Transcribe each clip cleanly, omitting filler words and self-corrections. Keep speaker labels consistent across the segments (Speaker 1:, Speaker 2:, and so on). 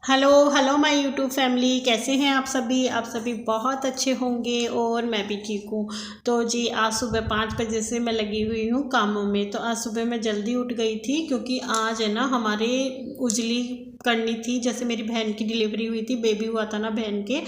Speaker 1: Hello hello my YouTube family, कैसे हैं आप सभी बहुत अच्छे होंगे और मैं भी ठीक हूँ। तो जी आज सुबह 5 बजे से मैं लगी हुई हूँ कामों में। तो आज सुबह मैं जल्दी उठ गई थी क्योंकि आज है ना हमारे उजली करनी थी। जैसे मेरी बहन की डिलीवरी हुई थी, बेबी हुआ था ना बहन के।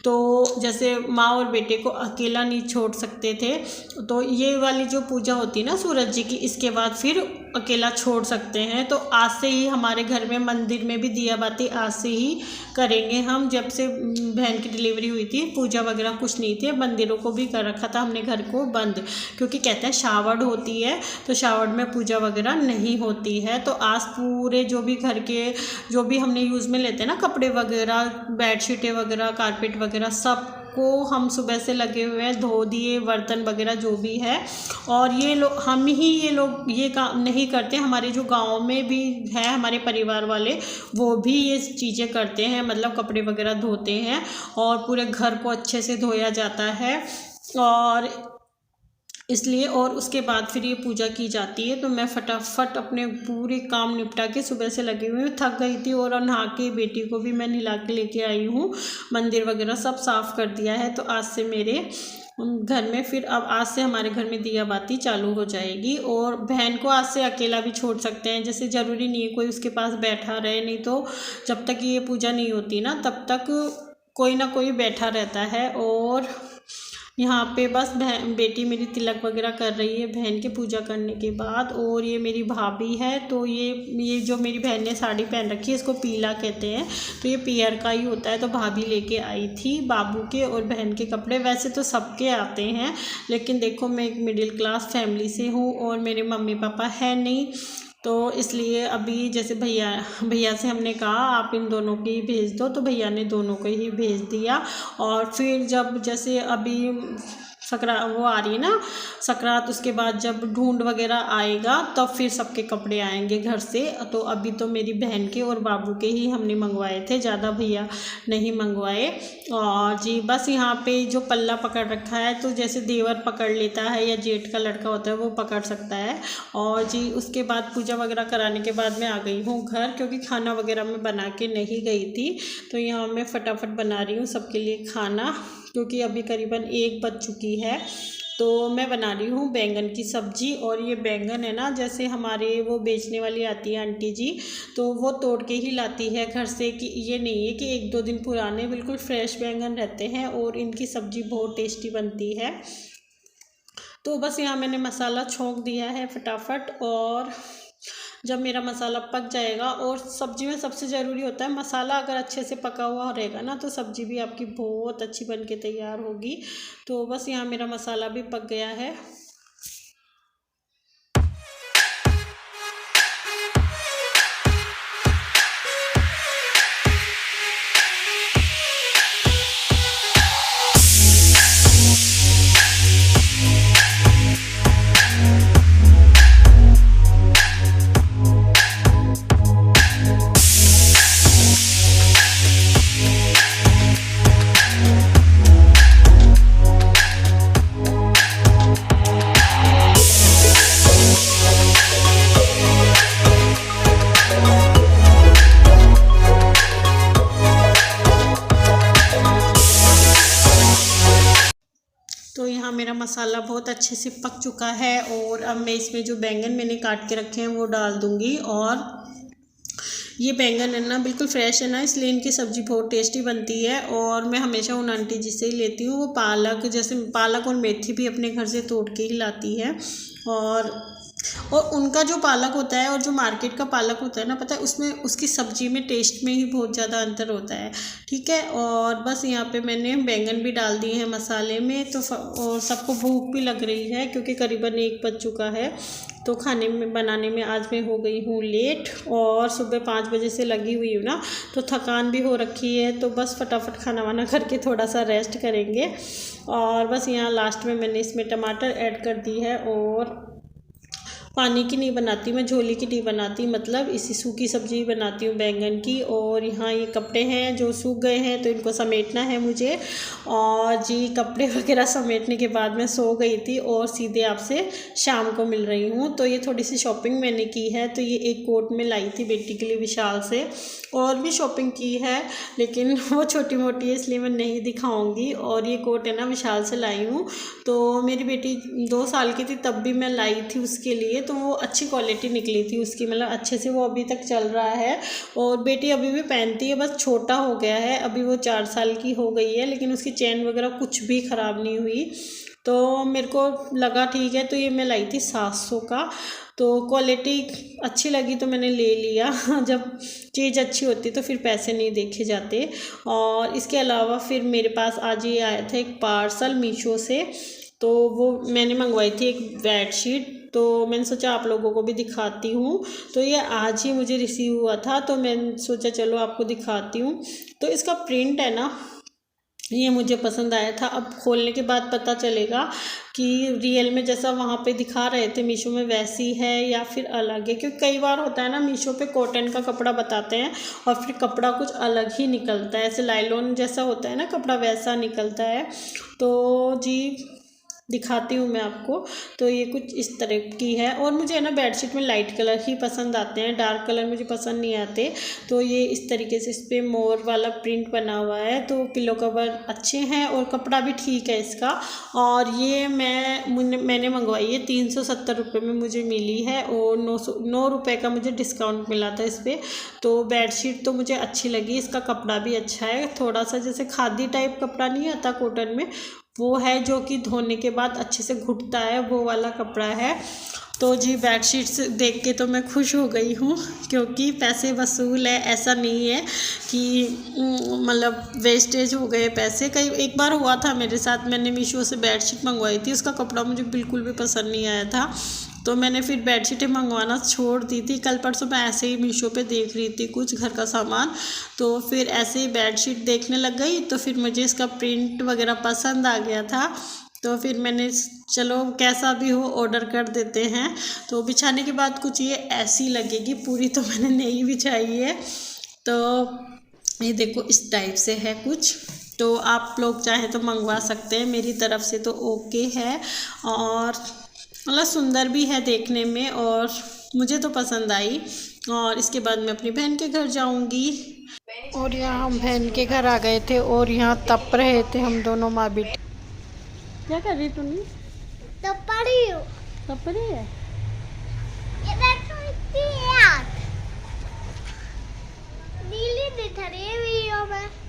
Speaker 1: तो जैसे माँ और बेटे को अकेला नहीं छोड़ सकते थे, तो ये वाली जो पूजा होती है ना सूरज जी की, इसके बाद फिर अकेला छोड़ सकते हैं। तो आज से ही हमारे घर में मंदिर में भी दिया बाती आज से ही करेंगे हम। जब से बहन की डिलीवरी हुई थी पूजा वगैरह कुछ नहीं थी, मंदिरों को भी कर रखा था हमने घर को बंद, क्योंकि कहते हैं शावड़ होती है तो शावड़ में पूजा वगैरह नहीं होती है। तो आज पूरे जो भी घर के जो भी हमने यूज़ में लेते हैं ना, कपड़े वगैरह, बेडशीटें वगैरह, कारपेट वगैरह, सब को हम सुबह से लगे हुए हैं, धो दिए, बर्तन वगैरह जो भी है। और ये लोग हम ही ये लोग ये काम नहीं करते, हमारे जो गांव में भी है हमारे परिवार वाले, वो भी ये चीज़ें करते हैं, मतलब कपड़े वगैरह धोते हैं और पूरे घर को अच्छे से धोया जाता है। और इसलिए और उसके बाद फिर ये पूजा की जाती है। तो मैं फटाफट अपने पूरे काम निपटा के सुबह से लगी हुई हूँ, थक गई थी। और नहा के बेटी को भी मैं नहला के लेके आई हूँ, मंदिर वगैरह सब साफ़ कर दिया है। तो आज से मेरे घर में फिर अब आज से हमारे घर में दिया बाती चालू हो जाएगी। और बहन को आज से अकेला भी छोड़ सकते हैं, जैसे ज़रूरी नहीं है कोई उसके पास बैठा रहे, नहीं तो जब तक ये पूजा नहीं होती ना तब तक कोई ना कोई बैठा रहता है। और यहाँ पे बस बहन बेटी मेरी तिलक वगैरह कर रही है बहन के पूजा करने के बाद। और ये मेरी भाभी है, तो ये जो मेरी बहन ने साड़ी पहन रखी है इसको पीला कहते हैं, तो ये पियर का ही होता है। तो भाभी लेके आई थी बाबू के और बहन के कपड़े। वैसे तो सबके आते हैं, लेकिन देखो मैं एक मिडिल क्लास फैमिली से हूँ और मेरे मम्मी पापा है नहीं, तो इसलिए अभी जैसे भैया भैया से हमने कहा आप इन दोनों की भेज दो, तो भैया ने दोनों को ही भेज दिया। और फिर जब जैसे अभी वो आ रही है ना सकरात, उसके बाद जब ढूंढ वगैरह आएगा तब फिर सबके कपड़े आएंगे घर से। तो अभी तो मेरी बहन के और बाबू के ही हमने मंगवाए थे, ज़्यादा भैया नहीं मंगवाए। और जी बस यहाँ पे जो पल्ला पकड़ रखा है, तो जैसे देवर पकड़ लेता है या जेठ का लड़का होता है वो पकड़ सकता है। और जी उसके बाद पूजा वगैरह कराने के बाद मैं आ गई हूँ घर, क्योंकि खाना वगैरह मैं बना के नहीं गई थी। तो यहाँ मैं फटाफट बना रही हूँ सबके लिए खाना, क्योंकि अभी करीबन 1 बज चुकी है। तो मैं बना रही हूँ बैंगन की सब्ज़ी। और ये बैंगन है ना, जैसे हमारे वो बेचने वाली आती है आंटी जी, तो वो तोड़ के ही लाती है घर से, कि ये नहीं है कि 1-2 दिन पुराने, बिल्कुल फ्रेश बैंगन रहते हैं और इनकी सब्ज़ी बहुत टेस्टी बनती है। तो बस यहाँ मैंने मसाला छोंक दिया है फटाफट। और जब मेरा मसाला पक जाएगा, और सब्ज़ी में सबसे ज़रूरी होता है मसाला, अगर अच्छे से पका हुआ रहेगा ना तो सब्ज़ी भी आपकी बहुत अच्छी बन के तैयार होगी। तो बस यहाँ मेरा मसाला भी पक गया है। तो यहाँ मेरा मसाला बहुत अच्छे से पक चुका है। और अब मैं इसमें जो बैंगन मैंने काट के रखे हैं वो डाल दूँगी। और ये बैंगन है ना बिल्कुल फ्रेश है ना, इसलिए इनकी सब्ज़ी बहुत टेस्टी बनती है। और मैं हमेशा उन आंटी जी से ही लेती हूँ, वो पालक, जैसे पालक और मेथी भी अपने घर से तोड़ के ही लाती है। और उनका जो पालक होता है और जो मार्केट का पालक होता है ना, पता है उसमें उसकी सब्ज़ी में टेस्ट में ही बहुत ज़्यादा अंतर होता है। ठीक है, और बस यहाँ पे मैंने बैंगन भी डाल दिए हैं मसाले में। तो और सबको भूख भी लग रही है, क्योंकि करीबन 1 बज चुका है। तो खाने में बनाने में आज मैं हो गई हूँ लेट, और सुबह 5 बजे से लगी हुई हूँ ना, तो थकान भी हो रखी है। तो बस फटाफट खाना वाना करके थोड़ा सा रेस्ट करेंगे। और बस यहाँ लास्ट में मैंने इसमें टमाटर ऐड कर दी है। पानी की नहीं बनाती, मैं झोली की नहीं बनाती, मतलब इसी सूखी सब्जी बनाती हूँ बैंगन की। और यहाँ ये कपड़े हैं जो सूख गए हैं तो इनको समेटना है मुझे। और जी कपड़े वगैरह समेटने के बाद मैं सो गई थी और सीधे आपसे शाम को मिल रही हूँ। तो ये थोड़ी सी शॉपिंग मैंने की है। तो ये एक कोट में लाई थी बेटी के लिए विशाल से, और भी शॉपिंग की है लेकिन वो छोटी मोटी है इसलिए मैं नहीं दिखाऊंगी। और ये कोट है ना विशाल से लाई हूँ। तो मेरी बेटी 2 साल की थी तब भी मैं लाई थी उसके लिए, तो वो अच्छी क्वालिटी निकली थी उसकी, मतलब अच्छे से वो अभी तक चल रहा है। और बेटी अभी भी पहनती है, बस छोटा हो गया है, अभी वो 4 साल की हो गई है, लेकिन उसकी चेन वगैरह कुछ भी ख़राब नहीं हुई। तो मेरे को लगा ठीक है, तो ये मैं लाई थी 700 का। तो क्वालिटी अच्छी लगी तो मैंने ले लिया जब चीज़ अच्छी होती तो फिर पैसे नहीं देखे जाते। और इसके अलावा फिर मेरे पास आज ये आया था एक पार्सल मीशो से, तो वो मैंने मंगवाई थी एक बेडशीट। तो मैंने सोचा आप लोगों को भी दिखाती हूँ। तो ये आज ही मुझे रिसीव हुआ था तो मैंने सोचा चलो आपको दिखाती हूँ। तो इसका प्रिंट है ना, ये मुझे पसंद आया था। अब खोलने के बाद पता चलेगा कि रियल में जैसा वहाँ पे दिखा रहे थे मीशो में वैसी है या फिर अलग है, क्योंकि कई बार होता है ना मीशो पे कॉटन का कपड़ा बताते हैं और फिर कपड़ा कुछ अलग ही निकलता है, ऐसे लाइलॉन जैसा होता है ना कपड़ा वैसा निकलता है। तो जी दिखाती हूँ मैं आपको। तो ये कुछ इस तरह की है। और मुझे है ना बेडशीट में लाइट कलर ही पसंद आते हैं, डार्क कलर मुझे पसंद नहीं आते। तो ये इस तरीके से इस पर मोर वाला प्रिंट बना हुआ है। तो पिलो कवर अच्छे हैं और कपड़ा भी ठीक है इसका। और ये मैंने मंगवाई है 370 रुपये में मुझे मिली है, और 9 रुपये का मुझे डिस्काउंट मिला था इस पर। तो बेडशीट तो मुझे अच्छी लगी, इसका कपड़ा भी अच्छा है, थोड़ा सा जैसे खादी टाइप कपड़ा नहीं आता कॉटन में, वो है जो कि धोने के बाद अच्छे से घुटता है, वो वाला कपड़ा है। तो जी बेडशीट्स देख के तो मैं खुश हो गई हूँ, क्योंकि पैसे वसूल है, ऐसा नहीं है कि मतलब वेस्टेज हो गए पैसे। कई एक बार हुआ था मेरे साथ, मैंने मीशो से बेडशीट मंगवाई थी, उसका कपड़ा मुझे बिल्कुल भी पसंद नहीं आया था, तो मैंने फिर बेडशीटें मंगवाना छोड़ दी थी। कल परसों मैं ऐसे ही मीशो पे देख रही थी कुछ घर का सामान, तो फिर ऐसे ही बेडशीट देखने लग गई, तो फिर मुझे इसका प्रिंट वगैरह पसंद आ गया था। तो फिर मैंने चलो कैसा भी हो ऑर्डर कर देते हैं। तो बिछाने के बाद कुछ ये ऐसी लगेगी, पूरी तो मैंने नहीं बिछाई है। तो ये देखो इस टाइप से है कुछ, तो आप लोग चाहे तो मंगवा सकते हैं, मेरी तरफ से तो ओके है। और मतलब सुंदर भी है देखने में, और मुझे तो पसंद आई। और इसके बाद मैं अपनी बहन के घर जाऊंगी। और यहाँ हम बहन के घर आ गए थे और यहाँ तप रहे थे हम दोनों माँ बेटी। क्या कर रही तुम?
Speaker 2: तप रही हूँ।
Speaker 1: तप रही है?
Speaker 2: नीली दिख रही है वीडियो में।